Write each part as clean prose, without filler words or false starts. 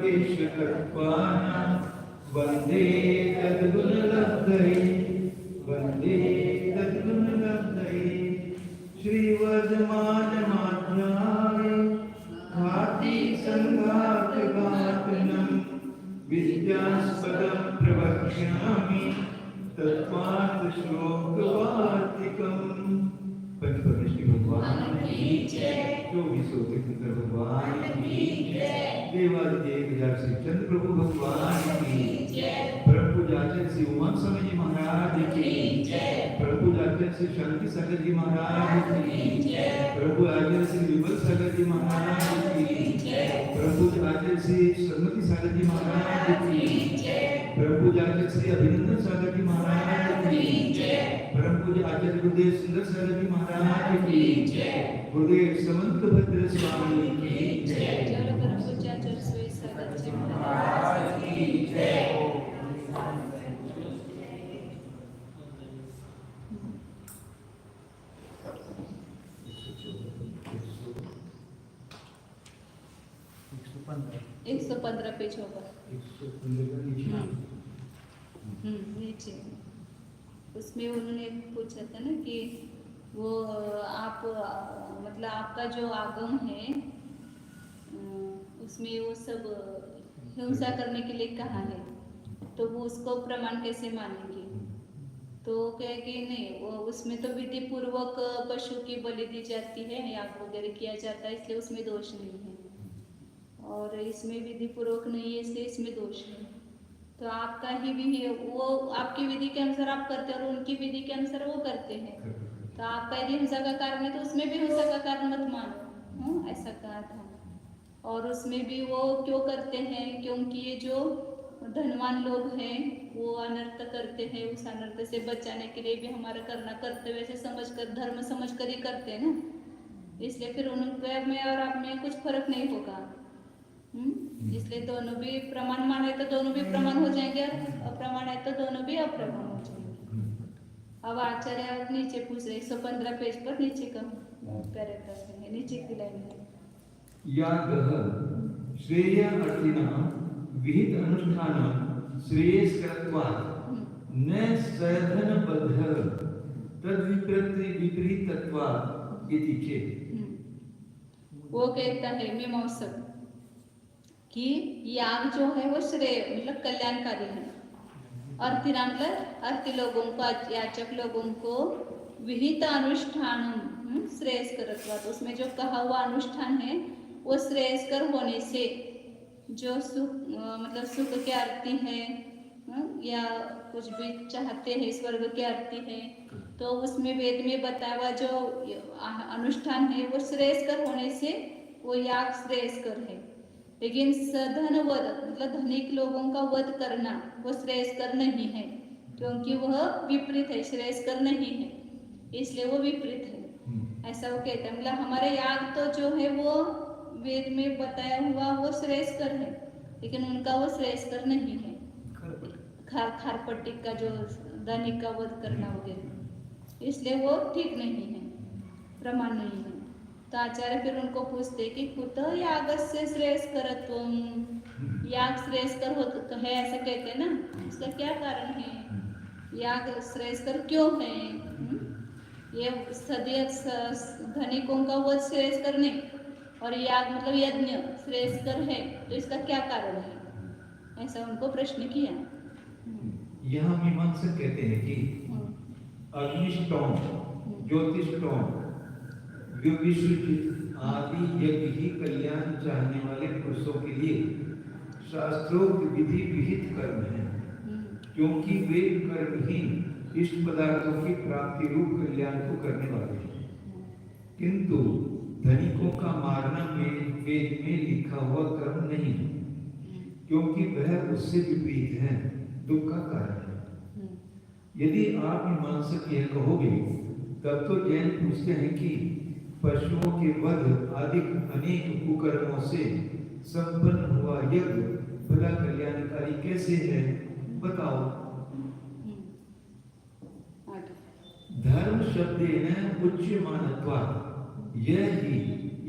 केशकत्वानां वन्दे तद्गुणलब्धये वन्दे तद्गुणलब्धये श्रीवदमानमात्राय घाति संघातघातनं विद्यास्पदं प्रवक्ष्यामि तत्त्वात् श्लोकवार्तिकम्। पंचपरमेश्वरी भगवान की जय। जो विश्वोत्तर भगवान की जय। देवादिदेव श्री चंद्र प्रभु भगवान की जय। परम पूज्य श्री उमा स्वामी जी महाराज की जय। परम पूज्य श्री शांति सागर जी महाराज की जय। परम पूज्य श्री विमल सागर जी महाराज की जय। परम पूज्य श्री सरस्वती सागर जी महाराज की जय। परम पूज्य श्री अभिनंदन सागर जी महाराज की जय। परम पूज्य आचार्य गुरुदेव सुंदर सागर जी महाराज की जय। गुरुदेव समंत भद्र स्वामी की जय। परम पूज्य आचार्य श्री सागर जी महाराज की जय। एक 115 पेज होगा। 115 नीचे उसमें उन्होंने पूछा था ना कि वो आप मतलब आपका जो आगम है उसमें वो सब हिंसा करने के लिए कहा है, तो वो उसको प्रमाण कैसे मानेंगे? तो कहे कि नहीं, वो उसमें तो विधि पूर्वक पशु की बलि दी जाती है, याग वगैरह किया जाता है, इसलिए उसमें दोष नहीं है। और इसमें विधि पूर्वक नहीं है, इसलिए इसमें दोष है। तो आपका ही भी है, वो आपकी विधि के अनुसार आप करते हैं और उनकी विधि के अनुसार वो करते हैं। तो आपका यदि हिंसा का कारण है तो उसमें भी हिंसा का कारण मत मानो। ऐसा कहा था। और उसमें भी वो क्यों करते हैं? क्योंकि ये जो धनवान लोग हैं वो अनर्थ करते हैं, उस अनर्थ से बचाने के लिए भी हमारा करना कर्तव्य से समझकर, धर्म समझकर ही करते हैं ना, इसलिए फिर उनके में और आप में कुछ फर्क नहीं होगा। इसलिए दोनों भी प्रमाण माने तो दोनों भी प्रमाण हो जाएंगे, अप्रमाण है तो दोनों भी अप्रमाण हो जाएंगे। अब आचार्य नीचे पूछ रहे 115 पेज पर नीचे का पैराग्राफ है, नीचे की लाइन है। यागः श्रेय अर्थिना विहित अनुष्ठान श्रेयस्करत्वात् न सधनबद्ध तद्विपरीतत्वात् इति चेत्। वो कहता है मीमांसक कि याग जो है वो श्रेय मतलब कल्याणकारी है। अर्थिना मतलब अर्थी लोगों को, याचक लोगों को विहित अनुष्ठान श्रेयस्करत्वात्, उसमें जो कहा हुआ अनुष्ठान है वो श्रेयस्कर होने से, जो सुख मतलब सुख की आरती है या कुछ भी चाहते हैं, स्वर्ग की आरती है, तो उसमें वेद में बताया हुआ जो अनुष्ठान है वो श्रेयस्कर होने से वो याग श्रेयस्कर है। लेकिन सधन वध मतलब धनिक लोगों का वध करना वो श्रेयस्कर नहीं है, क्योंकि वह विपरीत है, श्रेयस्कर नहीं है, इसलिए वो विपरीत है। ऐसा वो कहते हैं। मतलब हमारे याग तो जो है वो वेद में बताया हुआ वो श्रेयस्कर है, लेकिन उनका वो श्रेयस्कर नहीं है। खारपट्टी का जो धनिक का वध करना वगैरह, इसलिए वो ठीक नहीं है, प्रमाण नहीं है। तो आचार्य फिर उनको पूछते कि कुतः यागस्य श्रेयस्करत्वम्, याग श्रेयस्कर है ऐसा कहते हैं ना, इसका क्या कारण है? याग श्रेयस्कर क्यों है? ये सदैव धनिकों का वध श्रेयस्कर नहीं और याग मतलब यज्ञ श्रेयस्कर है, तो इसका क्या कारण है? ऐसा उनको प्रश्न किया। यहाँ मीमांसक कहते हैं कि अग्निष्टोम, ज्योतिष्टोम, विश्वजित आदि यज्ञ ही कल्याण चाहने वाले पुरुषों के लिए शास्त्रोक्त विधि विहित कर्म है, क्योंकि वे कर्म ही इष्ट पदार्थों की प्राप्ति रूप कल्याण को करने वाले हैं। किंतु धनिकों का मारना में वेद में लिखा हुआ कर्म नहीं, क्योंकि वह उससे विपरीत है, दुख का कारण है। यदि आप मीमांसक यह कहोगे तब तो जैन पूछते हैं कि पशुओं के वध आदि अनेक कुकर्मों से संपन्न हुआ यज्ञ भला कल्याणकारी कैसे है, बताओ। धर्म शब्देन उच्यमानत्वात् यह ही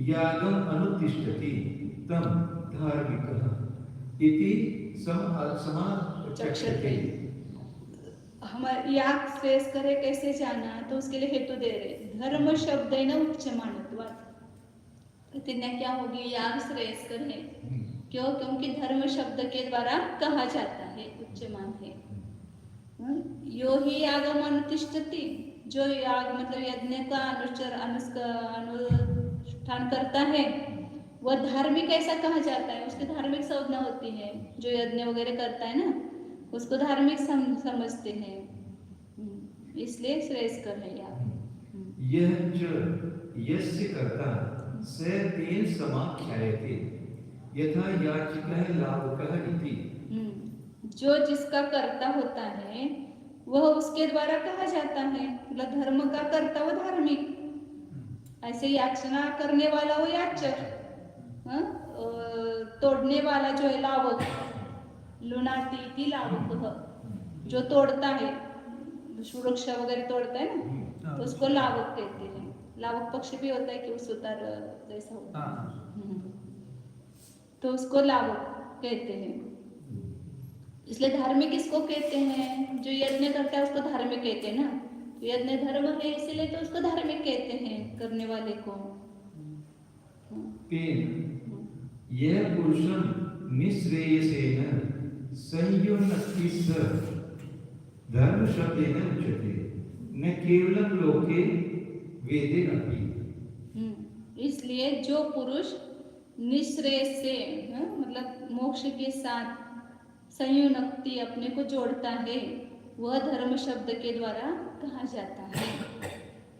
यागम अनुतिष्ठति तम धार्मिकः इति समाचक्षते। हमारे याग श्रेयस्कर है कैसे जाना, तो उसके लिए हेतु दे रहे धर्म शब्द है ना उच्चमानत्वात्। प्रतिज्ञा क्या होगी, याग श्रेयस्कर है। क्यों? क्योंकि धर्म शब्द के द्वारा कहा जाता है, उच्चमान है। यो ही यागम अनुतिष्ठति, जो याग मतलब यज्ञ का अनुष्ठान करता है वह धार्मिक ऐसा कहा जाता है, उसकी धार्मिक संज्ञा होती है। जो यज्ञ वगैरह करता है ना उसको धार्मिक समझते हैं, इसलिए श्रेयस्कर है याग। यह जो यस्य कर्ता स तेन समाख्यायते यथा याचिकः लाभकः इति। जो जिसका कर्ता होता है वह उसके द्वारा कहा जाता है, मतलब धर्म का कर्ता वह धार्मिक, ऐसे याचना करने वाला वो याचक, तोड़ने वाला जो है लावक, लुनाती लावक, जो तोड़ता है सुरक्षा वगैरह तोड़ता है ना तो उसको लावक कहते हैं। लावक पक्ष भी होता है कि उस उतार जैसा होता है, तो उसको लावक कहते हैं। इसलिए धार्मिक इसको कहते हैं, जो यज्ञ करता है उसको धार्मिक कहते हैं ना, तो यज्ञ धर्म है इसीलिए तो उसको धार्मिक कहते हैं करने वाले को। यह पुरुषम निःश्रेयसेन संयुनक्तिस् धर्म शब्देन उच्यते न केवलं लोके वेदे अपि। इसलिए जो पुरुष निःश्रेय से मतलब मोक्ष के साथ संयुनक्ति अपने को जोड़ता है वह धर्म शब्द के द्वारा कहा जाता है।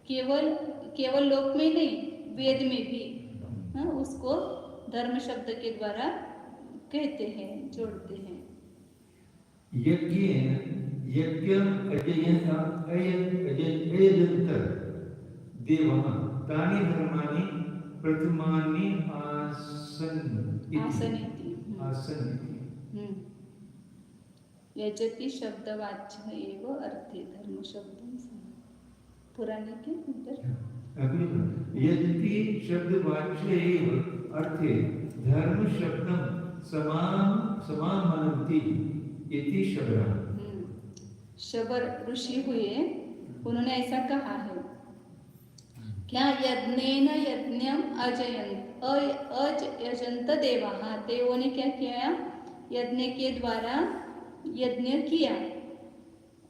केवल लोक में नहीं, वेद में भी उसको धर्म शब्द के द्वारा कहते हैं, जोड़ते हैं। यज्ञम अयजन्त देवः तानि धर्माणि प्रथमानि आसन्निति। यजति शब्दवाच्य एव अर्थे धर्म शब्द पुराने के यजति शब्दवाच्य एव अर्थे धर्म शब्दं समामनन्ति इति शबरः। शबर ऋषि हुए, उन्होंने ऐसा कहा है क्या, यज्ञेन यज्ञम अयजंत देवाः, देवों ने क्या किया, यज्ञ के द्वारा यज्ञ किया,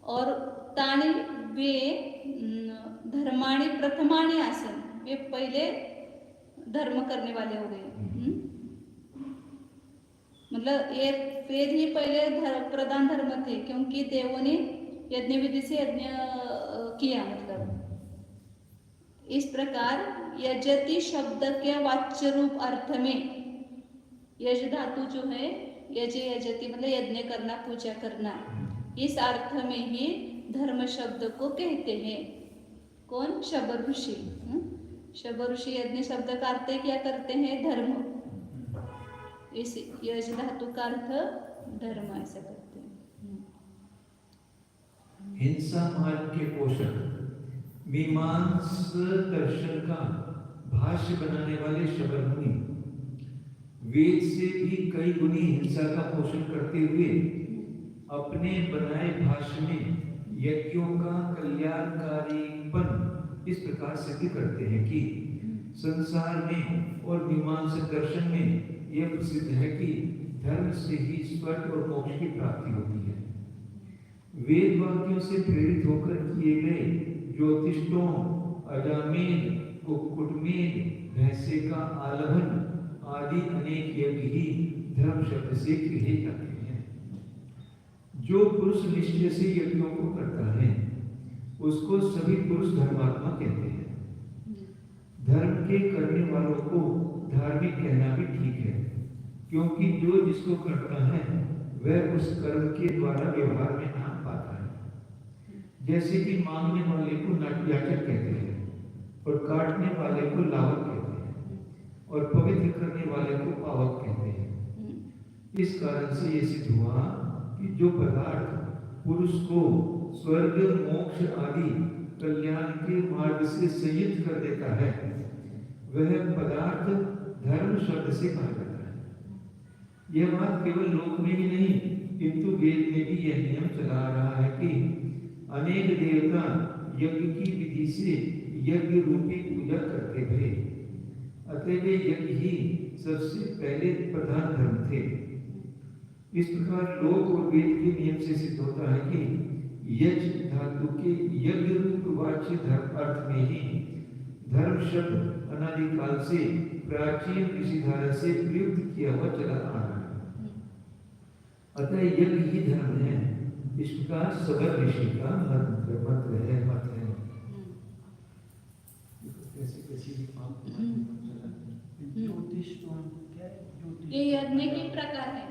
और तानि वे धर्माणि प्रथमानि आसन, वे पहले धर्म करने वाले हो गए। मतलब ये वेद ही पहले प्रधान धर्म थे, क्योंकि देवों ने यज्ञ विधि से यज्ञ किया। मतलब इस प्रकार यजति शब्द के वाच्य रूप अर्थ में यज धातु जो है, यज यजति मतलब यज्ञ करना, पूजा करना, इस अर्थ में ही धर्म शब्द को कहते हैं। कौन? शबर ऋषि। शबर ऋषि यज्ञ शब्द का अर्थ क्या करते हैं? धर्म। इस यज धातु का अर्थ धर्म ऐसा करते हैं। हिंसा मार्ग के पोषक मीमांस दर्शन का भाष्य बनाने वाले शबर मुनि वेद से भी कई गुनी हिंसा का पोषण करते हुए अपने बनाए भाष्य में यज्ञों का कल्याणकारीपन इस प्रकार सिद्ध करते हैं कि संसार में और मीमांसा दर्शन में यह प्रसिद्ध है कि धर्म से ही स्वर्ग और मोक्ष की प्राप्ति होती है। वेद वाक्यों से प्रेरित होकर किए गए ज्योतिषों, अजामेध, कुकुटमेध, भैंसे का आलभन आदि अनेक यज्ञ ही धर्म शब्द से कहे जाते हैं। जो पुरुष निश्चय से यज्ञों को करता है उसको सभी पुरुष धर्मात्मा कहते हैं। धर्म के करने वालों को धार्मिक कहना भी ठीक है, क्योंकि जो जिसको करता है वह उस कर्म के द्वारा व्यवहार में नाम पाता है। जैसे कि मांगने वाले को नाट्याचक कहते हैं और काटने वाले को लावक कहते हैं और पवित्र करने वाले को पावक कहते हैं। इस कारण से ये सिद्ध हुआ कि जो पदार्थ पुरुष को स्वर्ग, मोक्ष आदि कल्याण के मार्ग से संयुक्त कर देता है वह पदार्थ धर्म शब्द से कहा जाता है। यह बात केवल लोक में ही नहीं किंतु वेद में भी यह नियम चला आ रहा है कि अनेक देवता यज्ञ की विधि से यज्ञ रूपी पूजा करते थे। अतएव यज्ञ ही सबसे पहले प्रधान धर्म थे। इस प्रकार लोक और वेद के नियम से सिद्ध होता है कि यज्ञ धातु के यज्ञ रूप वाच्य धर्म अर्थ में ही धर्म शब्द अनादिकाल से प्राचीन ऋषि धारा से प्रयुक्त किया हुआ चला आ रहा है। अतः यज्ञ ही धर्म है। इस प्रकार सबर ऋषि का मंत्र है मत है। हे यज्ञ के प्रकार आहे.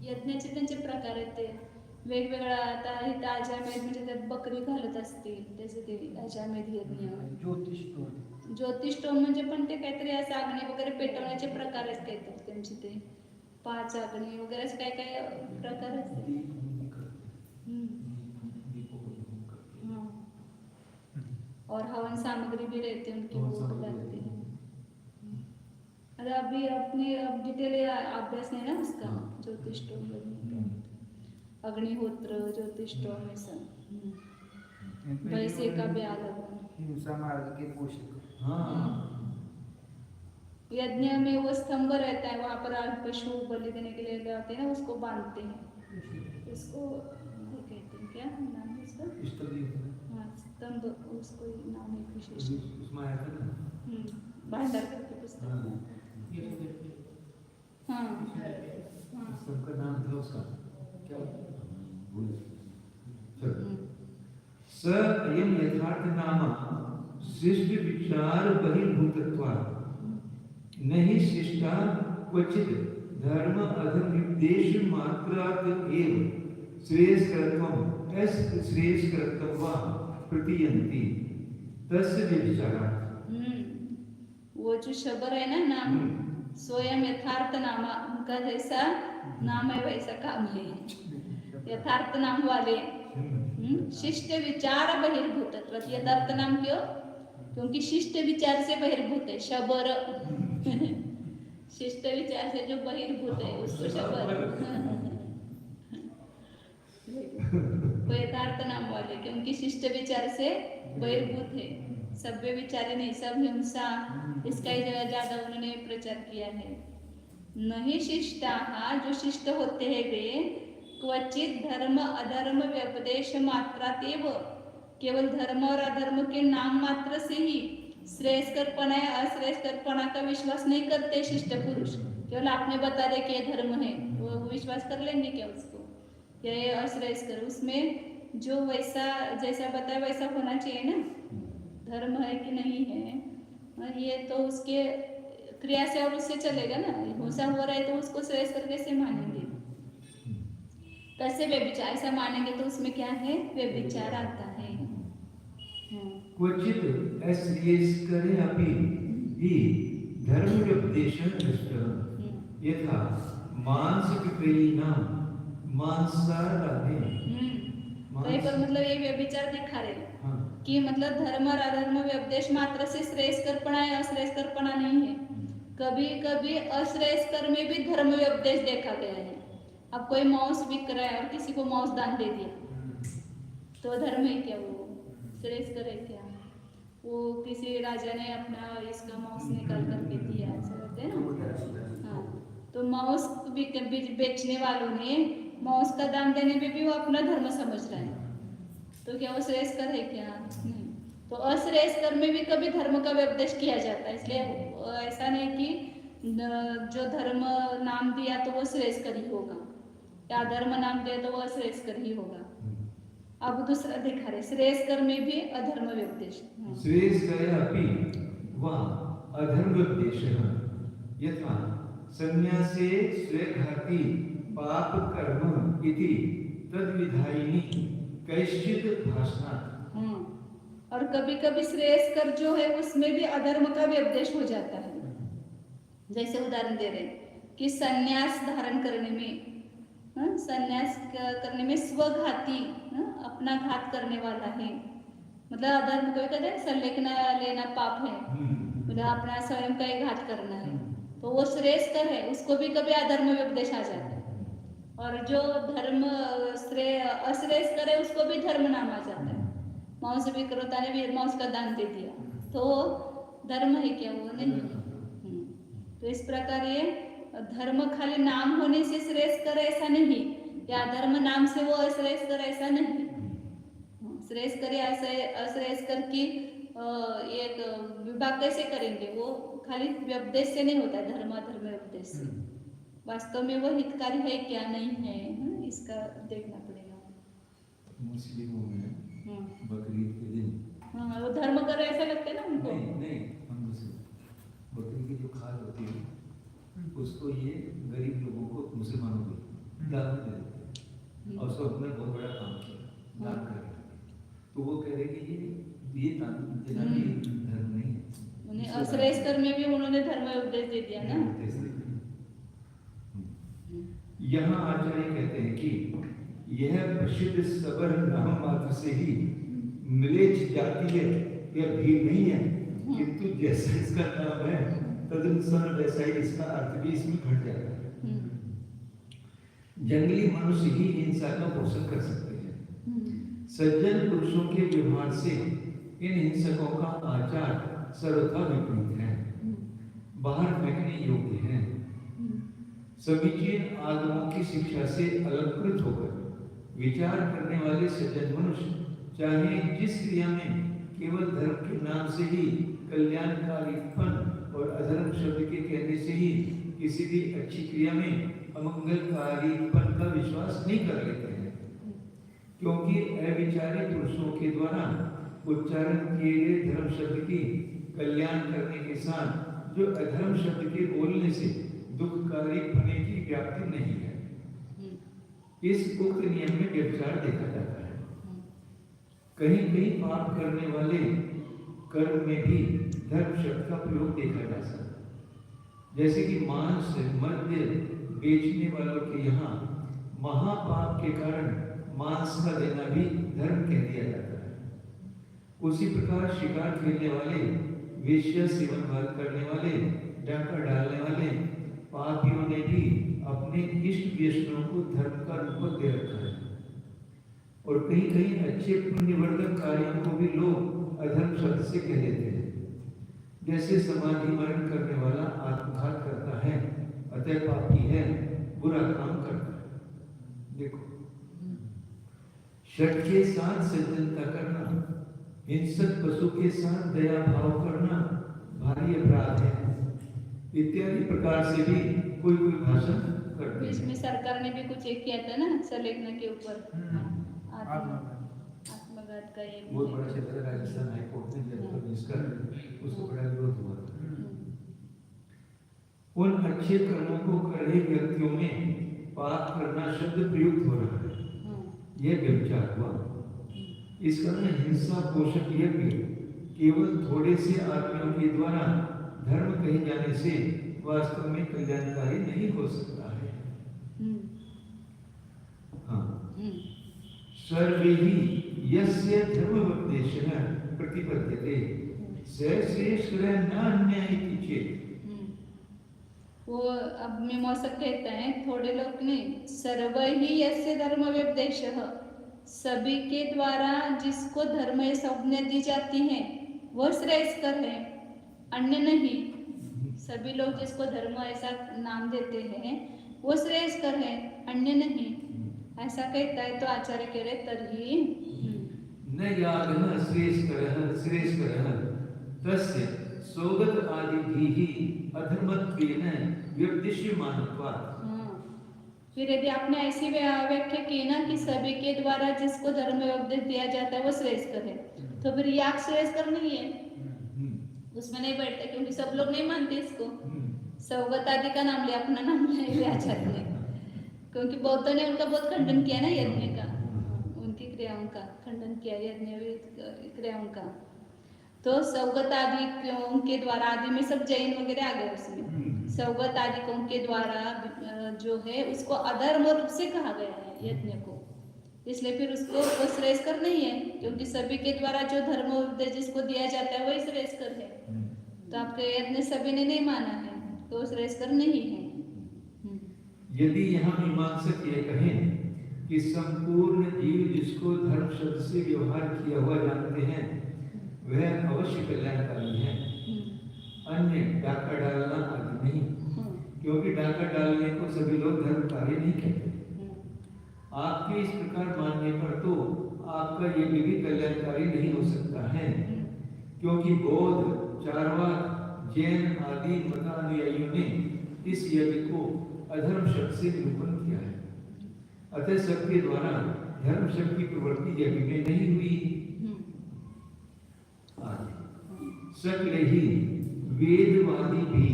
यज्ञाचे त्यांचे प्रकार आहेत ते वेगवेगळा. आता इथं अजामेध म्हणजे त्यात बकरी घालत असतील त्याचे ते अजामेध यज्ञ. ज्योतिष्टोम म्हणजे पण ते काहीतरी असं अग्नी वगैरे पेटवण्याचे प्रकार आहेत काहीतरी त्यांचे ते 5 अग्नी वगैरे असं काय काय प्रकार असते. और हवन सामग्री भी रहती है उनकी वो लगती है. अरे अभी अपने अब डिटेल अभ्यास नहीं ना उसका ज्योतिष्टोम अग्निहोत्र ज्योतिष्टोम ऐसा वैसे का भी अलग हिंसा मार्ग के पोषक. यज्ञ में वो स्तंभ रहता है वहाँ पर पशु बलि देने के लिए जाते हैं ना उसको बांधते हैं. उसको कहते हैं क्या नाम है उसका? हाँ स्तंभ उसको नाम है विशेष. भांडार करके पुस्तक. हाँ सबका नाम था उसका क्या स अयम यथार्थ नाम शिष्ट विचार बहिर्भूतत्वात् नहीं शिष्टा क्वचित धर्म अधर्म निर्देश मात्रात् एव श्रेयस्करत्वम् श्रेयस्करत्वम् वा प्रतीयन्ति तस्य व्यभिचारात्. वो जो शबर है ना नाम स्वयं यथार्थ नामा उनका जैसा नाम है वैसा काम है. यथार्थ नाम वाले शिष्ट विचार बहिर्भूत. यथार्थ नाम क्यों? क्योंकि शिष्ट विचार से बहिर्भूत है शबर. शिष्ट विचार से जो बहिर्भूत है उसको शबर. वो यथार्थ नाम वाले क्योंकि शिष्ट विचार से बहिर्भूत है. सभ्य विचारी नहीं सब हिंसा इसका ही ज्यादा उन्होंने प्रचार किया है. नहीं शिष्टा जो शिष्ट होते हैं वे क्वचित धर्म अधर्म व्यपदेश मात्रा केवल धर्म और अधर्म के नाम मात्र से ही श्रेयस्करपना या अश्रेयस्करपना का विश्वास नहीं करते. शिष्ट पुरुष केवल आपने बता दे कि ये धर्म है वो विश्वास कर लेंगे क्या उसको? ये अश्रेयस्कर उसमें जो वैसा जैसा बताया वैसा होना चाहिए ना. धर्म है कि नहीं है ये तो उसके क्रिया से और उससे चलेगा ना. हिंसा हो रहा है तो उसको श्रेयस्कर कैसे मानेंगे? कैसे व्यभिचार ऐसा मानेंगे तो उसमें क्या है व्यभिचार आता है. क्वचित अश्रेयस्करे अपि हि धर्म व्यपदेशं दृष्टः यथा मांस विक्रयिणां मांसार्थे. कहीं पर मतलब ये व्यभिचार दिखा रहे कि मतलब धर्म और अधर्म व्यपदेश मात्र से श्रेयस्करपणा या अश्रेयस्करपणा नहीं है. कभी कभी अश्रेयस्कर में भी धर्म व्यपदेश देखा गया है. अब कोई मांस बिक रहा है और किसी को मांस दान दे दिया तो धर्म है क्या? वो श्रेयस्कर है क्या? वो किसी राजा ने अपना इसका मांस निकाल करके दिया ऐसा कहते हैं ना. हाँ तो मांस बेचने वालों ने मांस का दान देने में भी वो अपना धर्म समझ रहा है तो क्या वो श्रेयस्कर है क्या? नहीं. तो अश्रेयस्कर में भी कभी धर्म का व्यपदेश किया जाता है. इसलिए ऐसा नहीं कि जो धर्म नाम दिया तो वो श्रेयस्कर ही होगा या धर्म नाम दिया तो वो अश्रेयस्कर ही होगा. अब दूसरा दिखा रहे श्रेयस्कर में भी अधर्म व्यपदेश. श्रेयस्करे अपि वा अधर्म व्यपदेशः यथा संन्यासे स्वघाती पाप कर्म इति तद्विधायिनी कैश्चित भाषणात्. और कभी कभी श्रेयस्कर जो है उसमें भी अधर्म का व्यपदेश हो जाता है. जैसे उदाहरण दे रहे कि संन्यास धारण करने में संन्यास करने में स्वघाती अपना घात करने वाला है. मतलब अधर्म को कहते हैं संलेखना लेना पाप है. मतलब अपना स्वयं का ही घात करना है. तो वो श्रेयस्कर है, उसको भी कभी अधर्म उपदेश आ जाता है। और जो धर्म अश्रेयस्कर है उसको भी धर्म नाम आ जाता है। मांस विक्रेता ने भी मांस का दान दे दिया, तो धर्म है क्या? वो नहीं। तो इस प्रकार ये धर्म खाली नाम होने से श्रेयस्कर ऐसा नहीं, या धर्म नाम से वो अश्रेयस्कर ऐसा नहीं। श्रेयस्कर या अश्रेयस्कर की एक विभाग कैसे करेंगे? वो खाली उपदेश से नहीं होता, धर्म अधर्म उपदेश से। वास्तव में वो हितकारी है क्या नहीं है, इसका देखना पड़ेगा। मुस्लिमों में बकरीद के दिन वो धर्म कर रहे ऐसा लगता है ना उनको। नहीं हम मुस्लिम बकरी की जो खाल होती है उसको ये गरीब लोगों को, मुसलमानों को दान दे देते हैं और उसको अपना बहुत बड़ा काम किया दान करके। तो वो कह रहे कि ये दान देना धर्म नहीं है। उन्हें अश्रेयस्कर में भी उन्होंने धर्म उपदेश दे दिया ना। यहाँ आचार्य कहते हैं कि यह प्रसिद्ध सबर नाम मात्र से ही मिलेच जाती है, यह भीड़ नहीं है, किंतु जैसा इसका नाम है तदनुसार वैसा ही इसका अर्थ भी इसमें घट जाता है। जंगली मनुष्य ही हिंसा का पोषण कर सकते हैं। सज्जन पुरुषों के व्यवहार से इन हिंसकों का आचार सर्वथा विपरीत है, बाहर फेंकने योग्य है। समीचीन आगमों की शिक्षा से अलंकृत होकर विचार करने वाले सज्जन मनुष्य चाहे जिस क्रिया में केवल धर्म के नाम से ही कल्याणकारीपन और अधर्म शब्द के कहने से ही किसी भी अच्छी क्रिया में अमंगलकारीपन का विश्वास नहीं कर लेते हैं, क्योंकि अविचारी पुरुषों के द्वारा उच्चारण किए गए धर्म शब्द की कल्याण करने के साथ जो अधर्म शब्द के बोलने से दुखकारी होने की व्याप्ति नहीं है। इस उक्त नियम में व्यभिचार देखा जाता है। कहीं कहीं पाप करने वाले कर्म में भी धर्म शब्द का प्रयोग देखा जा सकता है, जैसे कि मांस मद्य बेचने वालों के यहाँ महापाप के कारण मांस का देना भी धर्म कह दिया जाता है। उसी प्रकार शिकार खेलने वाले, वेश्या सेवन करने वाले, डाका डालने वाले पापियों ने भी अपने इष्ट व्यसनों को धर्म का रूप दे रखा है। और कहीं कहीं अच्छे पुण्यवर्धक कार्यों को भी लोग अधर्म शब्द से कह देते हैं, जैसे समाधि मरण करने वाला आत्मघात करता है अतः पापी है, बुरा काम करता है। देखो, षट के साथ सज्जनता करना, हिंसक पशु के साथ दया भाव करना भारी अपराध है इत्यादि प्रकार से भी कोई भाषण करते हैं। इसमें सरकार ने भी कुछ एक किया था ना, संलेखना के ऊपर आत्मघात का ये बहुत बड़ा क्षेत्र है, राजस्थान हाई कोर्ट ने दिया था जिसका उसको बड़ा विरोध हुआ था। उन अच्छे कर्मों को कर रहे व्यक्तियों में पाप करना शब्द प्रयुक्त हो रहा है, यह व्यभिचार हुआ। इस कारण हिंसा पोषक यज्ञ केवल थोड़े से आदमियों के द्वारा धर्म कहे जाने से वास्तव में कल्याणकारी नहीं हो सकता है। हाँ, सर्वैहि यस्य धर्मोपदेशः प्रतिपद्यते स श्रेष्ठः नान्यः इति चेत्। वो अब मीमांसक कहता है, थोड़े लोग नहीं, सर्वैहि यस्य धर्मोपदेशः, सभी के द्वारा जिसको धर्म संज्ञा दी जाती है वह श्रेष्ठकर है, अन्य नहीं। सभी लोग जिसको धर्म ऐसा नाम देते हैं वो श्रेष्ठकर है, अन्य नहीं, ऐसा कहता है। तो आचार्य कह रहे तर्हि न यागः श्रेष्ठकरः तस्य सोगत आदिभिः अधर्मत्वेन व्यपदिश्यमानत्वात्। फिर यदि आपने ऐसी व्याख्या की ना कि सभी के द्वारा जिसको धर्म उपदेश दिया जाता है वो श्रेष्ठकर है, तो फिर याग श्रेष्ठकर नहीं है, उसमें नहीं बैठता, क्योंकि सब लोग नहीं मानते इसको। सौगत आदि का नाम लिया, अपना नाम ले लिया आचार्य ने, क्योंकि बौद्धों ने उनका बहुत खंडन किया ना, यज्ञ का, उनकी क्रियाओं का खंडन किया, यज्ञ क्रियाओं का। तो सौगत आदि के द्वारा, आदि में सब जैन वगैरह आ गए उसमें, सौगत आदि के द्वारा जो है उसको अधर्म रूप से कहा गया है यज्ञ को, इसलिए फिर उसको वो श्रेष्ठकर नहीं है, क्योंकि सभी के द्वारा जो धर्म उपदेश जिसको दिया जाता है वही श्रेष्ठकर है। तो आपके यज्ञ सभी ने नहीं माना है, तो श्रेयस्कर नहीं है। यदि यहाँ मीमांसक ये कहें कि संपूर्ण जीव जिसको धर्म शब्द से व्यवहार किया हुआ जानते हैं वह अवश्य कल्याणकारी है, अन्य डाका डालना आदि नहीं, क्योंकि डाका डालने को सभी लोग धर्मकारी नहीं कहते। आपके इस प्रकार मानने पर तो आपका यज्ञ भी कल्याणकारी नहीं हो सकता है, क्योंकि बौद्ध, चारवाक, जैन आदि मतानुयायियों ने इस यज्ञ को अधर्म शब्द से निरूपण किया है। अतः सबके द्वारा धर्म शब्द की प्रवृत्ति यज्ञ में नहीं हुई। सकले ही वेदवादी भी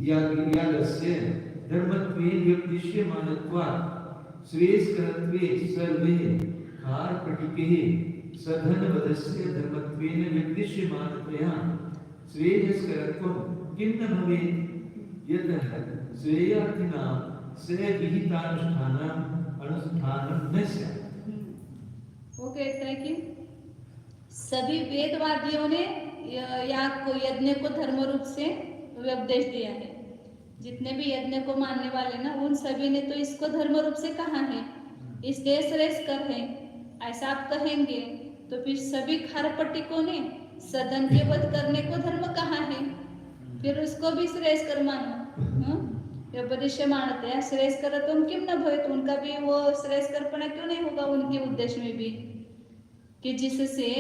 यागस्य धर्मत्वेन व्यपदिश्यमानत्वात् श्रेयस्करत्वे सर्वे कार्पटिके सधनवदस्य धर्मत्वेन व्यपदिश्यमानतया श्रेयस्करत्वं किं न भवेत् यतः श्रेयार्थिनां विहितानुष्ठानम् अनुष्ठानं न स्यात्। वो कहता है कि सभी वेदवादियों ने याग को, यज्ञ को धर्म रूप से उपदेश दिया है। जितने भी यज्ञ को मानने वाले ना उन सभी ने तो इसको धर्म रूप से कहा है, इसलिए श्रेयस्कर है। ऐसा आप कहेंगे तो फिर सभी खारपट्टिकों ने सदन के वध करने को धर्म कहा है, फिर उसको भी श्रेयस्कर मानो। उपदेश मानते हैं श्रेयस्कर तुम क्यों न भवे, तो उनका भी वो श्रेयस्करपना क्यों नहीं होगा उनके उद्देश्य में भी, कि जिससे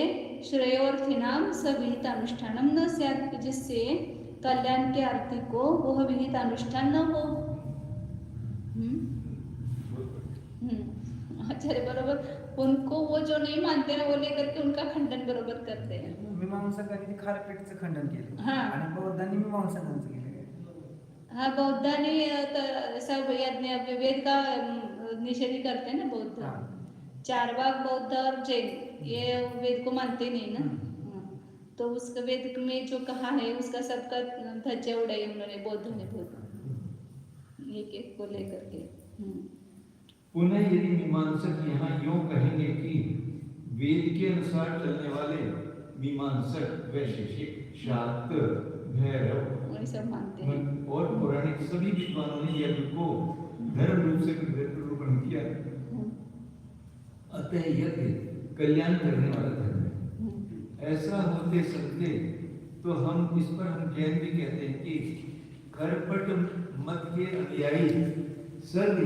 श्रेयोर्थिनाम सविहित अनुष्ठानम न स्यात्, जिससे कल्याण के अर्थी को वह विहित अनुष्ठान न हो। आचार्य बरोबर उनको वो जो नहीं मानते ना वो लेकर के उनका खंडन बरोबर करते हैं। मीमांसकांनी खारपेटचं खंडन केलं हाँ। आणि बौद्धांनी मीमांसकांचं केलं। हाँ, बौद्धांनी सब यज्ञ वेद का निषेध करते हैं ना बौद्ध। चारवाक, बौद्ध और जैन ये वेद को मानते नहीं ना। तो उसका वेद में जो कहा है उसका सबका धज्जा उड़ाई उन्होंने, बौद्ध ने एक एक को लेकर के। पुनः यदि मीमांसक यहाँ यूं कहेंगे कि वेद के अनुसार चलने वाले मीमांसक, वैशेषिक, शाक्त, भैरव सब मानते हैं और पौराणिक सभी विद्वानों ने यज्ञ को धर्म रूप से निरूपण किया, अतः यज्ञ कल्याण करने वाला धर्म है। ऐसा होते सकते तो हम इस पर हम जैन भी कहते हैं कि खरपट मत के अनुयायी सर्व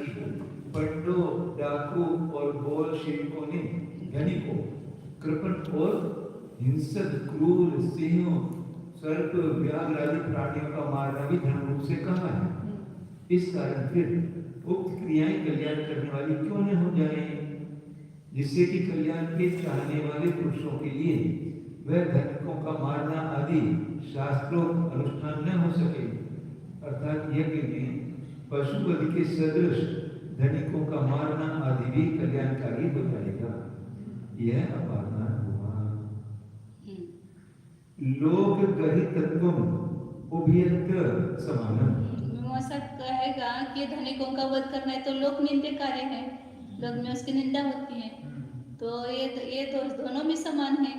पंडो, डाकू और बोल शिल्पों ने धनिकों, कृपण और हिंसक, क्रूर, सिंहों, सर्प, व्याघ्र आदि प्राणियों का मारना भी धर्म रूप से कहा है। इस कारण फिर उक्त क्रियाएं कल्याण करने वाली क्यों न हो जाए, जिससे कि कल्याण के चाहने वाले पुरुषों के लिए वह धनिकों का मारना आदि शास्त्रों अनुष्ठान न हो सके। अर्थात यज्ञ में पशु वध के सदृश धनिकों का मारना आदि भी कल्याणकारी हो जाएगा। यह अपारना हुआ। लोक गहितत्वम उभयत्र समानम। ऐसा कहेगा कि धनिकों का वध करना है तो लोक निंदे कार्य है, लोक में उसकी निंदा होती है, तो ये दोनों में समान है।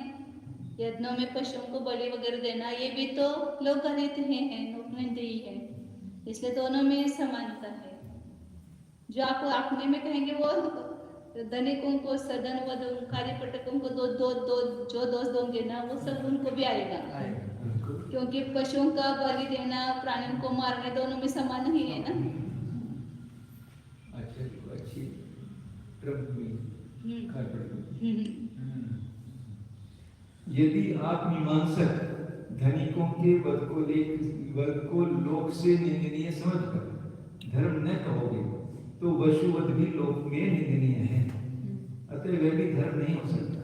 यज्ञों में पशुओं को बलि वगैरह देना ये भी तो लोक गहित है, लोक निंदे है, इसलिए दोनों में समानता है। जो आप अपने में कहेंगे वो धनिकों को सदन वध कार्यपटकों को जो दोष दोगे ना वो सब उनको भी आएगा, क्योंकि पशुओं का बलि देना, प्राणियों को मारना दोनों में समान ही है ना। यदि आप मीमांसक धनिकों के वध को लोक से निंदनीय समझकर धर्म न कहोगे तो वशुवध भी लोक में निंदनीय है, अतः वह भी धर्म नहीं हो सकता।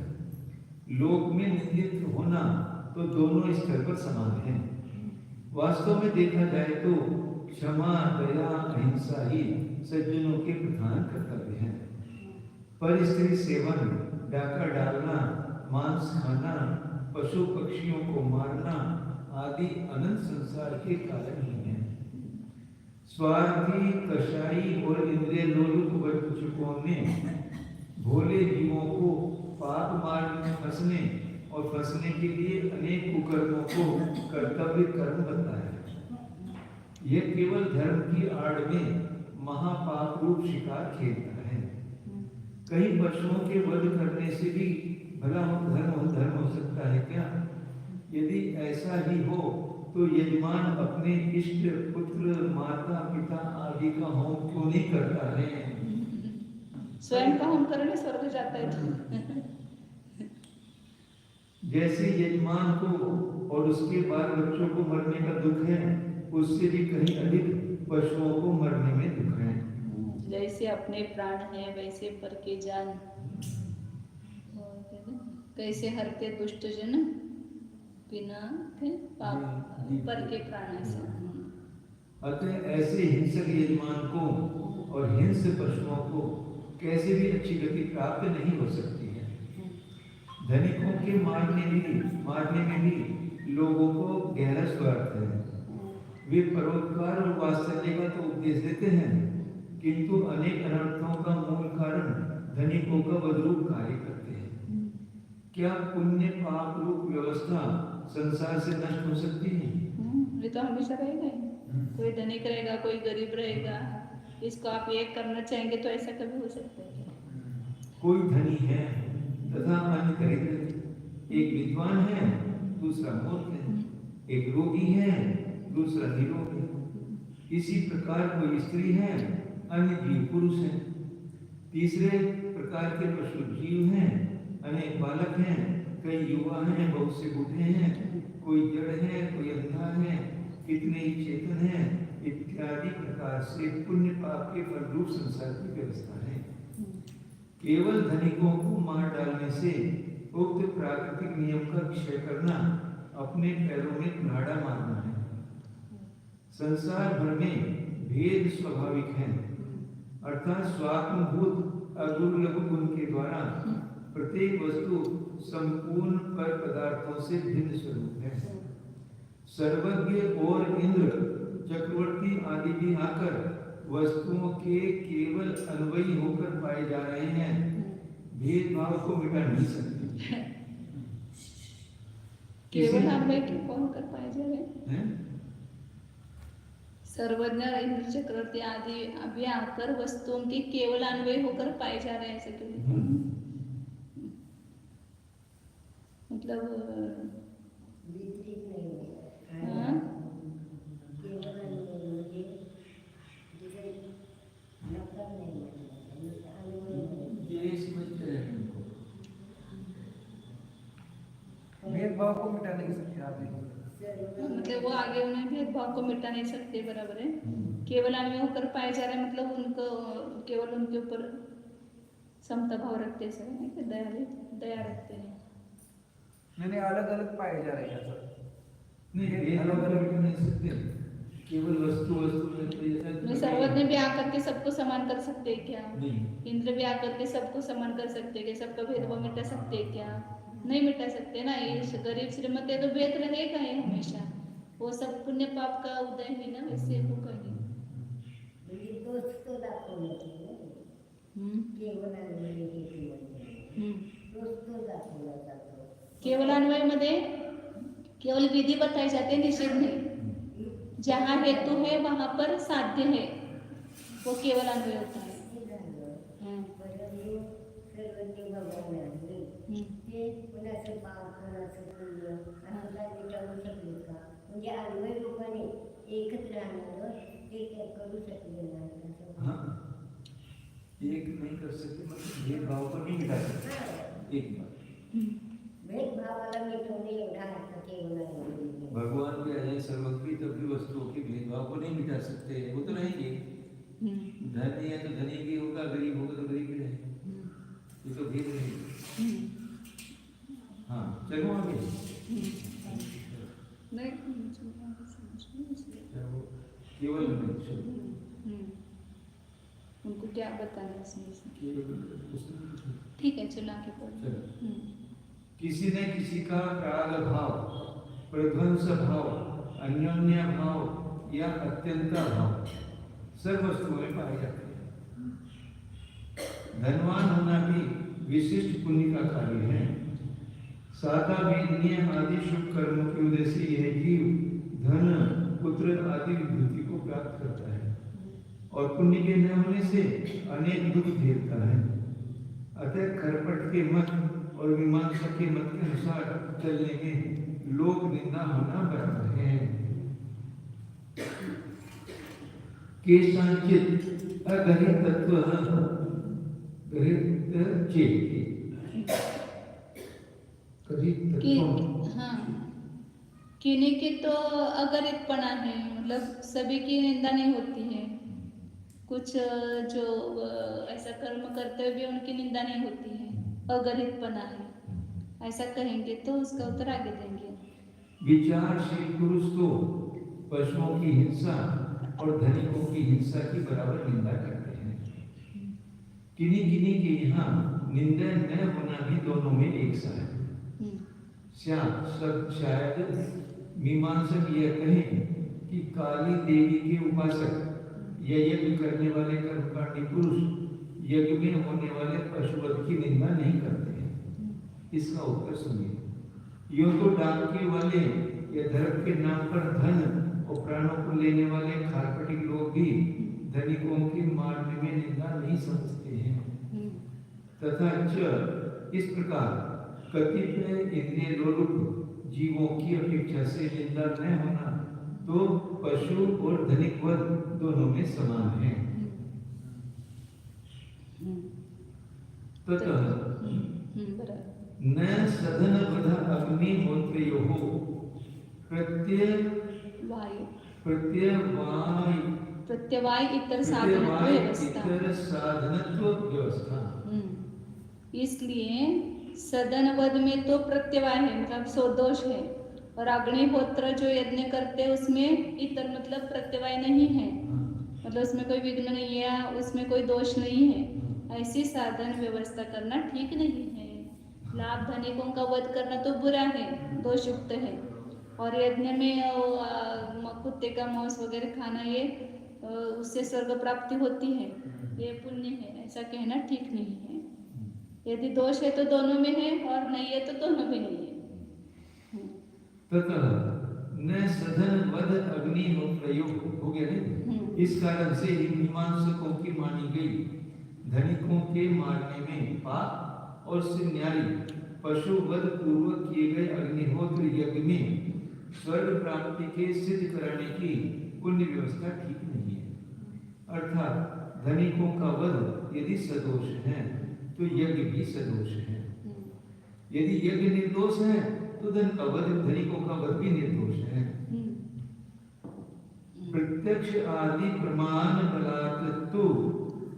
लोक में निंदित होना तो दोनों स्तर पर समान है। वास्तव में देखा जाए तो क्षमा, दया, अहिंसा ही सज्जनों के प्रधान कर्तव्य हैं। पर स्त्री सेवन, डाका डालना, मांस खाना, पशु पक्षियों को मारना आदि अनंत संसार के कारण ही हैं। स्वार्थी, कषाई और इंद्रिय लोलुप वंचकों ने भोले जीवों को पाप मार्ग में फंसने और फंसने के लिए अनेक कुकर्मों को कर्तव्य कर्म बताया। यह केवल धर्म की आड़ में महापाप रूप शिकार खेलता है। कई पशुओं के वध करने से भी भला धर्म हो सकता है क्या? यदि ऐसा ही हो तो यजमान अपने इष्ट पुत्र माता पिता आदि का होम क्यों नहीं करता है? स्वयं का होम करने स्वर्ग जाता है तो जैसे यजमान को और उसके बाल बच्चों को मरने का दुख है, उससे भी कहीं अधिक पशुओं को मरने में दुख है। जैसे अपने प्राण है वैसे पर के जान, कैसे हरते दुष्ट जन बिना पाप पर के प्राण ऐसे। अतः ऐसे हिंसक यजमान को और हिंस पशुओं को कैसे भी अच्छी गति प्राप्त नहीं हो सकती है। धनिकों के मारने में भी लोगों को गहरा स्वार्थ है। वे परोपकार और वात्सल्य का तो उपदेश देते हैं, किंतु अनेक अनर्थों का मूल कारण धनिकों का वधरूप कार्य करते हैं। क्या पुण्य पाप रूप व्यवस्था संसार से नष्ट हो सकती है? ये तो हमेशा रहेगा ही। कोई धनिक रहेगा, कोई गरीब रहेगा। इसको आप एक करना चाहेंगे तो ऐसा कभी हो सकता है क्या? कोई धनी है तथा अन्य दरिद्र, एक विद्वान है दूसरा मूर्ख है, एक रोगी है दूसरा निरोग है। इसी प्रकार कोई स्त्री है अन्य जीव पुरुष है। तीसरे प्रकार के पशु जीव हैं, अनेक बालक हैं, कई युवा हैं, बहुत से बूढ़े हैं, कोई जड़ है, कोई अंधा है, कितने ही चेतन हैं, इत्यादि प्रकार से पुण्य पाप के फल रूप संसार की व्यवस्था है। केवल धनिकों को मार डालने से उक्त प्राकृतिक नियम का क्षय करना अपने पैरों में कुल्हाड़ा मारना है। संसार भर में भेद स्वाभाविक है, अर्थात स्वात्मभूत अदुर्लभ गुण के द्वारा प्रत्येक वस्तु संपूर्ण पर पदार्थों से भिन्न स्वरूप है। सर्वज्ञ और इंद्र चक्रवर्ती आदि भी आकर वस्तुओं के केवल अन्वयी होकर पाए जा रहे हैं, भेदभाव को मिटा नहीं सकते। केवल अन्वयी क्यों होकर पाए जा रहे हैं? सर्वज्ञ इंद्र चक्रवर्ती आदि अभी आकर वस्तुओं के केवल अन्वयी होकर पाए जा रहे हैं, ऐसे क्यों? मतलब भेदभाव को मिटा नहीं सकते आप। मतलब वो आगे उन्हें भेदभाव को मिटा नहीं सकते, बराबर है। केवल अन्वय होकर पाए जा रहे हैं, मतलब उनको केवल उनके ऊपर समता भाव रखते हैं, सब है कि दया रखते हैं। नहीं, अलग अलग पाए जा रहे हैं सर। नहीं, अलग अलग नहीं सकते, केवल वस्तु में सर्वज्ञ भी आकर के सबको समान कर सकते हैं क्या? नहीं। इंद्र भी आकर के सबको समान कर सकते हैं क्या? सबका भेदभाव मिटा सकते हैं क्या? नहीं मिटा सकते ना। ये गरीब श्रीमती तो भेद रहेगा ही हमेशा। वो सब पुण्य पाप का उदय है ना, वैसे होगा ही। केवल अन्वय मध्ये केवल विधि बताई जाते, निषेध नहीं। जहाँ हेतु है वहां पर साध्य है, वो केवल अन्वय होता है। म्हणजे अन्वय रूपाने एकच राहणार, एक करू शकले नाही। एक नहीं कर सकते, मतलब भेदभाव को नहीं मिटा सकते। एक बात भेदभावाला मिटवणे एवढा अर्थ केवळ भगवान के अजय सर्वज्ञ तभी वस्तुओं के भेदभाव को नहीं मिटा सकते, वो तो रहेंगे। धनी है तो धनी भी होगा, गरीब होगा तो गरीब भी रहेगा, ये तो भेद रहेगा। हाँ, चलो आगे। नहीं, केवल उनको क्या बताना इसमें? ठीक है, चलो आगे पढ़ो। किसी न किसी का प्राग भाव, प्रध्वंस भाव, अन्योन्य भाव या अत्यंत भाव सब वस्तुओं में पाए जाते हैं। धनवान होना भी विशिष्ट पुण्य का कार्य है। सादा वेदनीय आदि शुभ कर्मों की वजह से यह जीव धन पुत्र आदि विभूति को प्राप्त करता है और पुण्य के न होने से अनेक दुख झेलता है। अतः खरपट के मत और मीमांसा के मत के अनुसार चलने में लोक निंदा होना बराबर है। केशांचित अगहित तत्व गहित चेत कि हाँ किन्हीं की तो अगरितपना है, मतलब सभी की निंदा नहीं होती है। कुछ जो ऐसा कर्म करते हुए भी उनकी निंदा नहीं होती है, अगरितपना है, ऐसा कहेंगे तो उसका उत्तर आगे देंगे। विचारशील पुरुष तो पशुओं की हिंसा और धनिकों की हिंसा की बराबर निंदा करते हैं। किन्हीं किन्हीं के यहाँ निंदा न होना भी दोनों में एक सा है। शायद मीमांसक यह कहें कि काली देवी के उपासक या यज्ञ करने वाले कर्मकांडी पुरुष यज्ञ में होने वाले पशुवध की निंदा नहीं करते हैं। इसका उत्तर सुनिए। यूं तो डाके वाले या धर्म के नाम पर धन और प्राणों को लेने वाले खारपटी लोग भी धनिकों के मारने में निंदा नहीं समझते हैं। तथा इस प्रकार कतिपय इंद्रिय लोलुप जीवों की अपेक्षा से निंदा न होना तो पशु और धनिक वध दोनों में समान है। तथा न सदन वध अग्निहोत्रयोः प्रत्यवाय इतर साधनत्व व्यवस्था। इसलिए सदन वध में तो प्रत्यवाय है, मतलब स्वदोष है, और अग्निहोत्र जो यज्ञ करते हैं उसमें इतर मतलब प्रत्यवाय नहीं है, मतलब उसमें कोई विघ्न नहीं है, उसमें कोई दोष नहीं है। ऐसी साधन व्यवस्था करना ठीक नहीं है। लाभ धनिकों का वध करना तो बुरा है, दोषयुक्त है, और यज्ञ में कुत्ते का मांस वगैरह खाना ये उससे स्वर्ग प्राप्ति होती है, ये पुण्य है, ऐसा कहना ठीक नहीं है। यदि दोष है तो दोनों में है, और नहीं है तो दोनों में नहीं है। तथा न सधन वध अग्निहोत्रयोः हो गया नहीं। इस कारण से मीमांसकों की मानी गई धनिकों के मारने में पाप और उससे न्यारी पशु वध पूर्वक किए गए अग्निहोत्र यज्ञ में स्वर्ग प्राप्ति के सिद्ध कराने की पुण्य व्यवस्था ठीक नहीं है। अर्थात धनिकों का वध यदि सदोष है तो यज्ञ भी सदोष है। यदि यज्ञ निर्दोष है तो धनिकों का वध भी निर्दोष है। प्रत्यक्ष आदि प्रमाण बलात् तो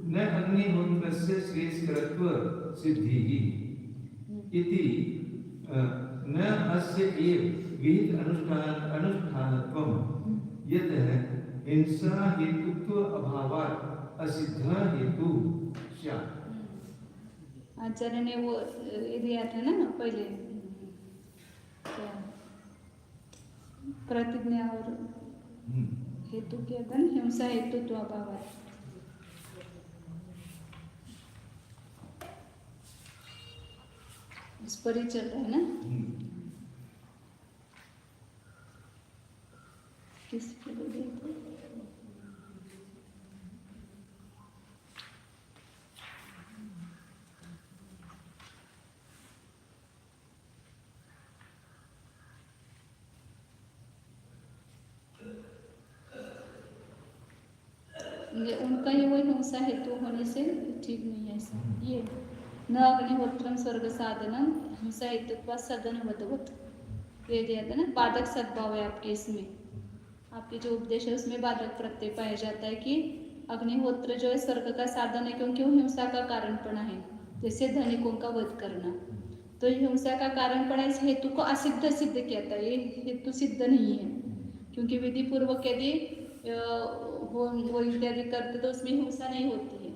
न अग्निहोत्रस्य श्रेष्ठत्व सिद्धिः इति न अस्य एव विहित अनुष्ठानत्वं यतः हिंसा हेतुत्व अभावात् असिद्ध हेतु स्यात्। आचार्य ने वो दिया था ना पहले, प्रतिज्ञा और हेतु क्या था, हिंसा हेतुत्व अभावात्। इस पर ही चल रहा है ना। किस पर उनका ही वो हिंसा हेतु होने से ठीक नहीं है ऐसा। ये न अग्निहोत्रम स्वर्ग साधनम हिंसा हेतु सदन वधवत, ये दिया था ना। बाधक सद्भाव है आपके इसमें, आपके जो उपदेश है उसमें बाधक प्रत्यय पाया जाता है कि अग्निहोत्र जो है स्वर्ग का साधन है, क्योंकि वो हिंसा का कारण पड़ा है, जैसे धनिकों का वध करना। तो हिंसा का कारण पड़ा, इस हेतु को असिद्ध सिद्ध किया था। ये हेतु सिद्ध नहीं है, क्योंकि विधि पूर्वक यदि वो इत्यादि करते तो उसमें हिंसा नहीं होती है,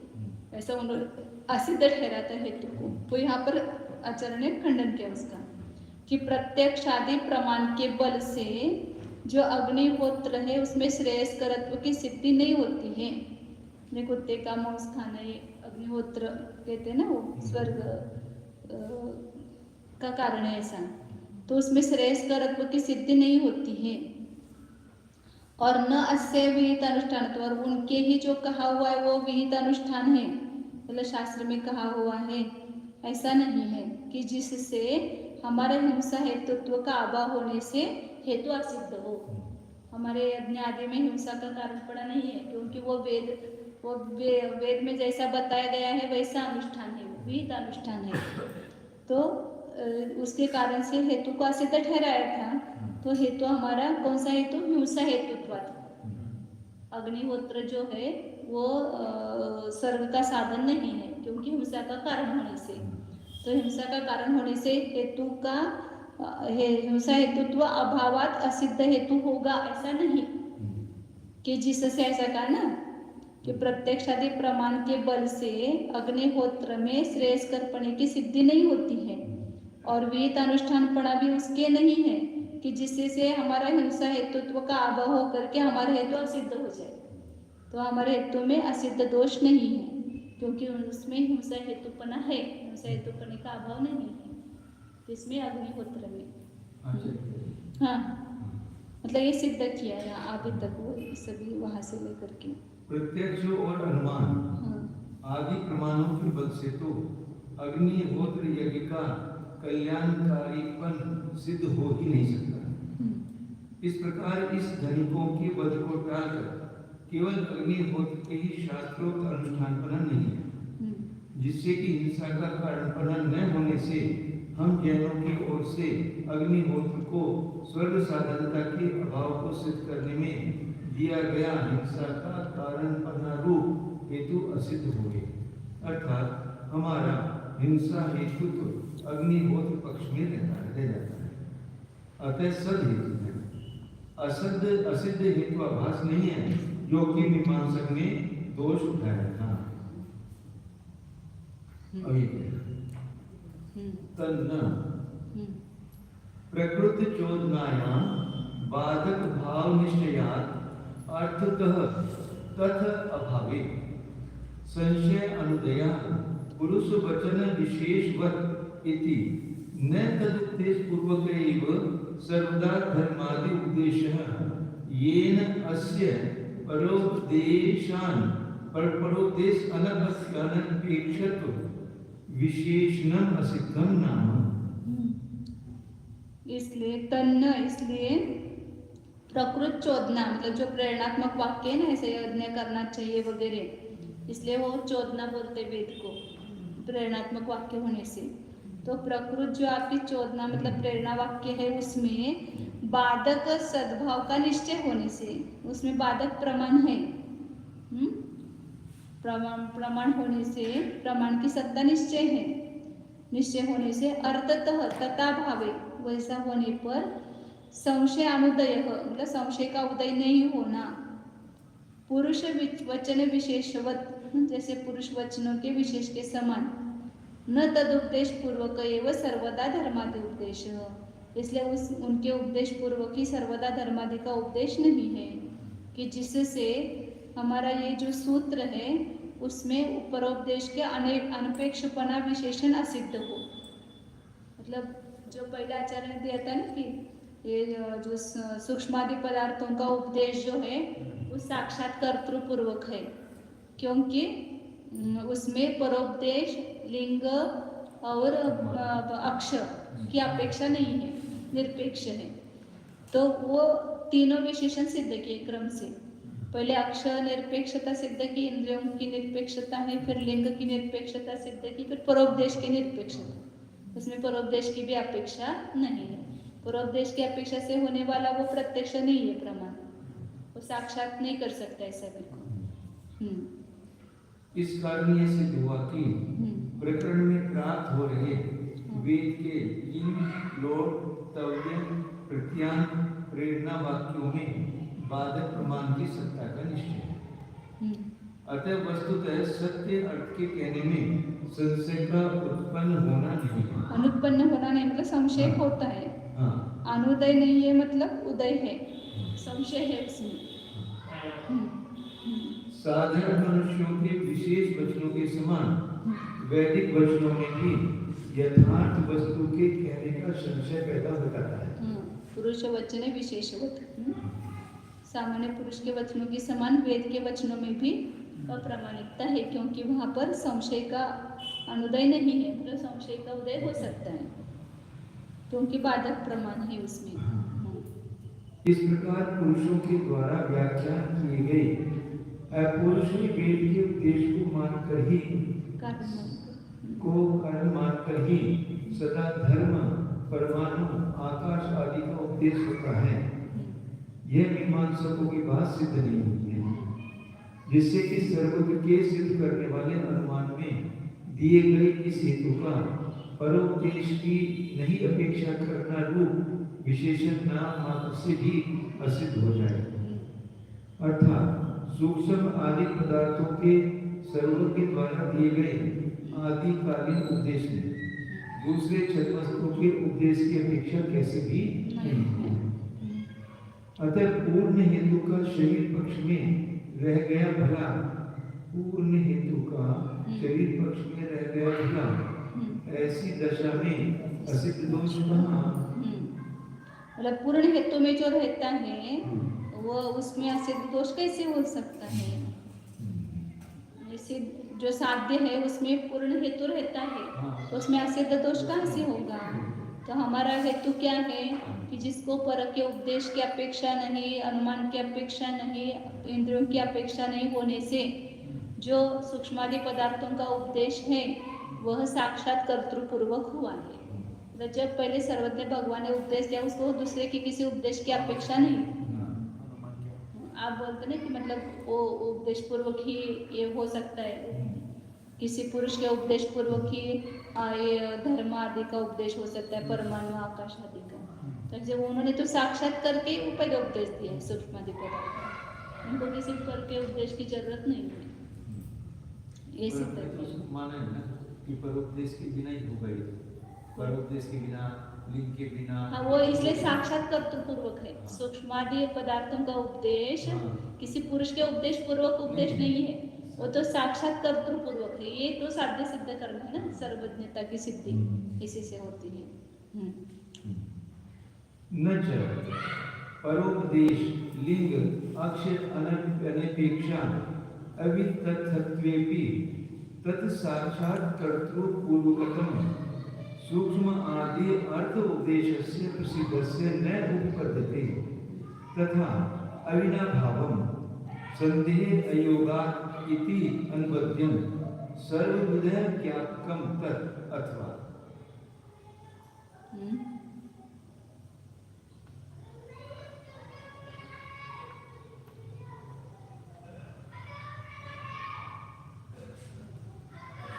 ऐसा उन्होंने असिद्ध ठहराता हेतु को। तो यहाँ पर आचार्य ने खंडन किया उसका कि प्रत्यक्ष आदि प्रमाण के बल से जो अग्निहोत्र है उसमें श्रेयस्करत्व की सिद्धि नहीं होती है। कुत्ते का मांस खाना ये अग्निहोत्र कहते हैं ना, वो स्वर्ग का कारण है ऐसा, तो उसमें श्रेयस्करत्व की सिद्धि नहीं होती है। और न अस्य विहित अनुष्ठान, तो और उनके ही जो कहा हुआ है वो विहित अनुष्ठान है, मतलब शास्त्र में कहा हुआ है, ऐसा नहीं है कि जिससे हमारे हिंसा हेतुत्व का अभाव होने से हेतु असिद्ध हो। हमारे यज्ञ आदि में हिंसा का कारण पड़ा नहीं है, क्योंकि वो वेद में जैसा बताया गया है वैसा अनुष्ठान है, विहित अनुष्ठान है। तो उसके कारण से हेतु को असिद्ध ठहराया था। तो हेतु हमारा कौन सा हेतु? हिंसा हेतुत्व। अग्निहोत्र जो है वो स्वर्ग का साधन नहीं है, क्योंकि हिंसा का कारण होने से। तो हिंसा का कारण होने से हेतु का हिंसा हेतुत्व अभावात असिद्ध हेतु होगा, ऐसा नहीं कि जिससे ऐसा कहा ना कि प्रत्यक्षादि प्रमाण के बल से अग्निहोत्र में श्रेयस्करपणे की सिद्धि नहीं होती है, और विहित अनुष्ठानपणा भी उसके नहीं है कि जिससे हमारा हिंसा हेतुत्व का अभाव होकर के हमारा हेतु असिद्ध हो जाए। तो हमारे हेतु में असिद्ध दोष नहीं है, क्योंकि उसमें हिंसा हेतुपना है, हिंसा हेतुपने का अभाव नहीं है इसमें अग्निहोत्र में। हाँ, मतलब ये सिद्ध किया है अभी तक वो सभी वहां से लेकर के। प्रत्यक्ष और अनुमान आदि प्रमाणों के बल से तो अग्निहोत्र यज्ञ का कल्याणकारीपन सिद्ध हो ही नहीं सकता। इस प्रकार इस धनिकों के वध को टालकर केवल अग्निहोत्र के ही शास्त्रोक्त अनुष्ठानपना नहीं है, जिससे कि हिंसा का कारणपना न होने से हम जैनों की ओर से अग्निहोत्र को स्वर्ग साधनता के अभाव को सिद्ध करने में दिया गया हिंसा का कारणपना रूप हेतु असिद्ध हो गए, अर्थात हमारा हिंसा हेतु तो अग्निहोत्र पक्ष में रह जाता है। अतः सद हेतु है, असिद्ध हेतु आभास नहीं है, जो कि मीमांसक ने दोष उठाया था। तन्न प्रकृति चोदनायां बाधक भाव निश्चयात् अर्थतः तथ अभावे संशय अनुदया पुरुष वचन विशेषवत् इति न तदुपदेश पूर्वक एव सर्वदा धर्मादि उद्देश्यः येन अस्य परोपदेशान् परोपदेश अनपेक्षत्व विशेषणम असिद्धम नाम। इसलिए तन्न, इसलिए प्रकृत चोदना, मतलब जो प्रेरणात्मक वाक्य है ना, ऐसे यज्ञ करना चाहिए वगैरह, इसलिए वो चोदना बोलते वेद को प्रेरणात्मक वाक्य होने से। तो प्रकृत जो आपकी चोदना मतलब प्रेरणा वाक्य है, उसमें बाधक सद्भाव का निश्चय होने से, उसमें बाधक प्रमाण है। प्रमाण होने से प्रमाण की सत्ता निश्चय है, निश्चय होने से अर्थतः तथा भावे, वैसा होने पर संशय अनुदय, मतलब संशय का उदय नहीं होना। पुरुष वचन विशेषवत, जैसे पुरुष वचनों के विशेष के समान। न तदुपदेश पूर्वक एवं सर्वदा धर्मादि उपदेश, इसलिए उनके उपदेश पूर्वक ही सर्वदा धर्मादि का उपदेश नहीं है, कि जिससे हमारा ये जो सूत्र है उसमें परोपदेश के अनपेक्षपना विशेषण असिद्ध हो। मतलब जो पहला आचार्य ने दिया था ना कि ये जो सूक्ष्मादि पदार्थों का उपदेश जो है वो साक्षात कर्तृपूर्वक है, क्योंकि उसमें परोपदेश लिंग और अक्षर की अपेक्षा नहीं है, निरपेक्ष है। तो वो तीनों विशेषण सिद्ध किए क्रम से। पहले अक्षर निरपेक्षता सिद्ध की, इंद्रियों की निरपेक्षता है, फिर लिंग की निरपेक्षता सिद्ध की, फिर परोपदेश की निरपेक्षता। उसमें परोपदेश की भी अपेक्षा नहीं है। परोपदेश की अपेक्षा से होने वाला वो प्रत्यक्ष नहीं है प्रमाण, वो साक्षात नहीं कर सकता ऐसा बिल्कुल। इस कारण यह सिद्ध हुआ कि प्रकरण में प्राप्त हो रहे वेद के इन लोट तव्य प्रत्यांत प्रेरणा वाक्यों में बाधक प्रमाण की सत्ता का निश्चय है। अतः वस्तुतः सत्य अर्थ के कहने में संशय का उत्पन्न होना नहीं है। अनुत्पन्न होना नहीं मतलब संशय होता है। अनुदय नहीं है मतलब उदय है, संशय है उसमें। साधारण मनुष्यों के विशेष वचनों के समान वैदिक वचनों में भी यथार्थ वस्तु के कहने का संशय पैदा हो जाता है। पुरुष वचन विशेषवत, सामान्य पुरुष के वचनों के समान वेद के वचनों में भी अप्रामाणिकता है, क्योंकि वहाँ पर संशय का अनुदय नहीं है, मतलब संशय का उदय हो सकता है, क्योंकि बाधक प्रमाण है उसमें। इस प्रकार पुरुषों के द्वारा व्याख्यान किए गए पुरुषी वेद के उपदेश को मानकर ही कारण मानकर ही सदा धर्म, परमाणु, आकाश आदि का उपदेश होता है। यह मीमांसकों की बात सिद्ध नहीं होती है, जिससे कि सर्वज्ञ के सिद्ध करने वाले अनुमान में दिए गए इस हेतु का परोपदेश की नहीं अपेक्षा करना रूप विशेषण नाम मात्र से भी असिद्ध हो जाए। अर्थात सूक्ष्म आदि पदार्थों के सर्वज्ञ द्वारा दिए गए आदिकालीन उपदेश में दूसरे छद्मस्तों के उपदेश की अपेक्षा कैसे भी नहीं है। अतः पूर्ण हेतु का शरीर पक्ष में रह गया भला, पूर्ण हेतु का शरीर पक्ष में रह गया भला, ऐसी दशा में असिद्ध दोष कहाँ? मतलब पूर्ण हेतु में जो रहता है वो उसमें असिद्ध दोष कैसे हो सकता है? जैसे जो साध्य है उसमें पूर्ण हेतु रहता है, तो उसमें असिद्ध दोष कहाँ से होगा? तो हमारा हेतु क्या है कि जिसको पर के उपदेश की अपेक्षा नहीं, अनुमान की अपेक्षा नहीं, इंद्रियों की अपेक्षा नहीं होने से जो सूक्ष्मादि पदार्थों का उपदेश है वह साक्षात कर्तृपूर्वक हुआ है। तो जब पहले सर्वज्ञ भगवान ने उपदेश दिया उसको दूसरे की किसी उपदेश की अपेक्षा नहीं। आप बोलते ना कि मतलब वो उपदेश पूर्वक ही ये हो सकता है, किसी पुरुष के उपदेश पूर्वक ही ये धर्म आदि का उपदेश हो सकता है, परमाणु, आकाश आदि का। तो जब उन्होंने तो साक्षात करके पहले उपदेश दिया सूक्ष्म आदि पदार्थ, उनको किसी पर के उपदेश की जरूरत नहीं है। ये सिद्ध है माना है ना कि परोपदेश के बिना ही होगा, ये परोपदेश के बिना, लिंग के बिना। हाँ, वो इसलिए साक्षात कर्तृपूर्वक है। सूक्ष्मादि पदार्थों का उपदेश किसी पुरुष के उपदेश पूर्वक उपदेश नहीं है, वो तो साक्षात कर्तृपूर्वक है। ये तो साध्य सिद्ध कर्म है ना, सर्वज्ञता की सिद्धि इसी से होती है। न च परोपदेश लिंग अक्षर अनपेक्षा अवितथत्वेपि तत्साक्षात् कर्तृपूर्वकतम सूक्ष्म आदि अर्थ उपदेशस्य प्रसिद्धस्य न उपपद्यते तथा अविनाभावम संदेह अयोगात् इति अनुपद्यम सर्वविध ज्ञापकम तत् अथवा।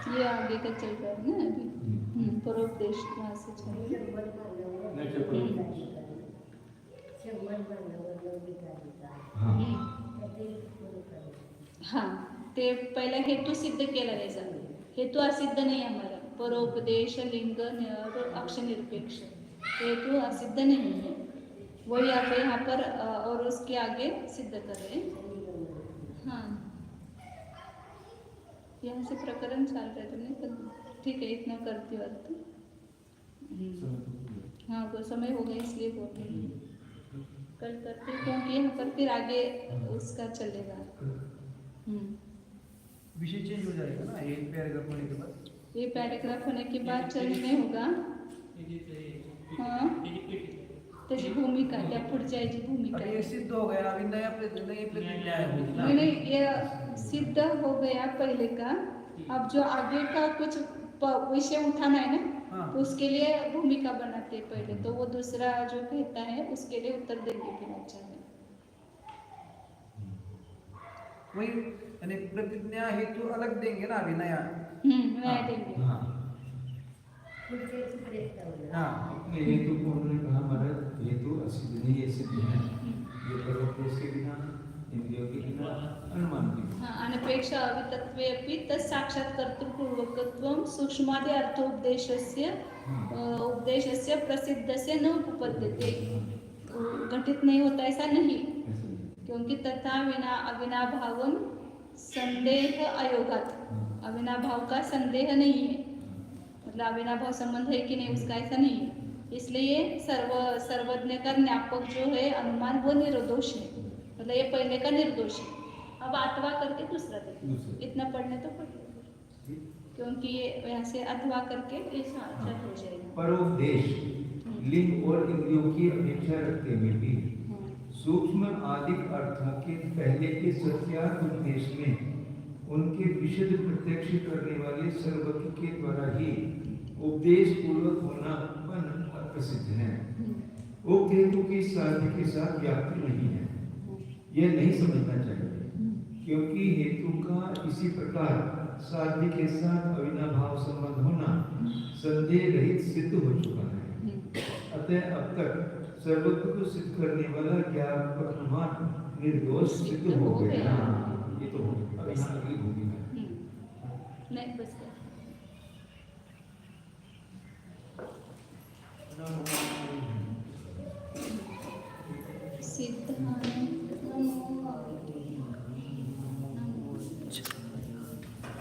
ये आगे का चल रहा है ना अभी, परोपदेश वहाँ से चल हाँ, ते पहिला हेतू सिद्ध केला जायचा। हेतू असिद्ध नाही हमारा, परोपदेश लिंग और अक्ष निरपेक्ष हेतु असिद्ध नहीं है, वही आप यहाँ पर और उसके आगे सिद्ध कर रहे हैं। हाँ, यहाँ से प्रकरण चल रहे थे नहीं, ठीक है, इतना करती अर्थ। हाँ, वो समय हो गया इसलिए बोल रही हूँ, कल करते क्योंकि यहाँ पर फिर आगे उसका चलेगा। विषय चेंज हो जाएगा ना एक पैराग्राफ होने के बाद, ये पैराग्राफ होने के बाद चेंज नहीं होगा। हाँ, त्याची भूमिका त्या पुढच्या याची भूमिका ये सिद्ध हो गया, अभी नया प्रतिज्ञा है। नहीं, ये सिद्ध हो गया पहले का, अब जो आगे का कुछ विषय उठाना है ना, हाँ। तो उसके लिए भूमिका बनाते हैं पहले, तो वो दूसरा जो कहता है उसके लिए उत्तर देंगे फिर। अच्छा है, वही यानी प्रतिज्ञा हेतु अलग देंगे ना अभी नया। नया देंगे। हाँ, हेतु को उन्होंने कहा महाराज हेतु असिद्ध नहीं है, सिद्ध है। ये परोपदेश के बिना, इंद्रियों के बिना, अनुमान के बिना। हाँ, अनपेक्षा अवितत्वे अपि तत्साक्षात् कर्तृपूर्वकत्वं सूक्ष्मादि अर्थोपदेशस्य उपदेशस्य प्रसिद्धस्य न उपपद्यते। घटित नहीं होता ऐसा नहीं, क्योंकि तथा अविनाभावम संदेह अयोगात, अविनाभाव का संदेह नहीं है, मतलब अविनाभाव संबंध है कि नहीं उसका ऐसा नहीं है। इसलिए सर्वज्ञ का ज्ञापक जो है अनुमान वो निर्दोष है, मतलब ये पहले का निर्दोष है, अब अथवा करके दूसरा देखो, दूसरा। इतना पढ़ने तो पढ़िए, क्योंकि ये यहाँ से अथवा करके ये सार्थक हो जाएगा। परोपदेश लिंग और इंद्रियों की अपेक्षा रखते हुए भी सूक्ष्म आदिक अर्थों के पहले के सत्यार्थ उपदेश में उनके विशुद्ध प्रत्यक्ष करने वाले सर्वज्ञ के द्वारा ही उपदेश पूर्वक होना प्रसिद्ध है। उक्त हेतु की साध्य के साथ व्याप्ति नहीं है, यह नहीं समझना चाहिए, क्योंकि हेतु का इसी प्रकार साध्य के साथ अविनाभाव संबंध होना संदेह रहित सिद्ध हो चुका है। अतः अब तक सर्वत्व को सिद्ध करने वाला ज्ञापक अनुमान निर्दोष सिद्ध हो गया। ये तो अब यहाँ अगली भूमिका है। नहीं बस कर। नमो